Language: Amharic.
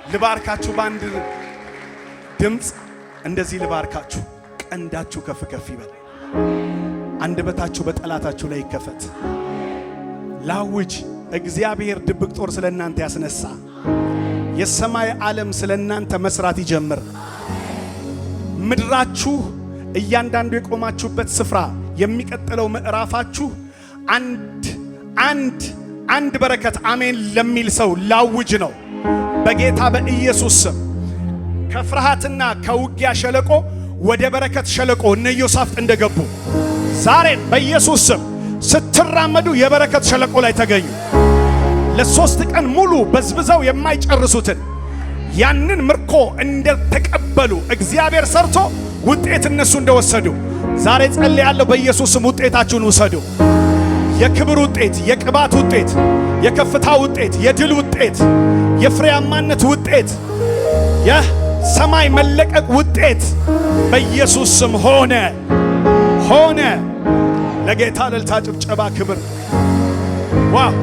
ልባርካችሁ ባንድ ድምጽ እንደዚህ ልባርካችሁ። ቀንዳችሁ ከፍ ከፍ ይበል። አንደበታችሁ በጠላታችሁ ላይ ይከፈት። ላውጅ እግዚአብሔር ድብቅ ጦር ስለናንተ ያስነሳ። የሰማይ ዓለም ስለናንተ መስራት ይጀምር። ምድራችሁ እያንዳንዱ የቆማችሁበት ስፍራ የሚቀጥለው ምዕራፋችሁ አንድ በረከት አሜን ለሚል ሰው ላውጅ ነው በጌታ በኢየሱስ ስም። ከፍርሃትና ከውጊያ ሸለቆ ወደ በረከት ሸለቆ እነ ኢዮሳፍጥ እንደገቡ ዛሬ በኢየሱስ ስም ስትራመዱ የበረከት ሸለቆ ላይ ተገኙ። ለ3 ቀን ሙሉ በዝብዘው የማይጨርሱትን ያንን ምርኮ እንደተቀበሉ እግዚአብሔር ሰርቶ ውጤት እነሱ እንደወሰዱ ዛሬ ጸልያለሁ። በኢየሱስ ስም ውጤታችሁን ውሰዱ። የክብር ውጤት፣ የቅባት ውጤት፣ የከፍታ ውጤት፣ የድል ውጤት፣ የፍሬያማነት ውጤት፣ የሰማይ መለቀቅ ውጤት በኢየሱስ ስም ሆነ። ለጌታ እልልታ፣ ጭብጨባ፣ ክብር። ዋው!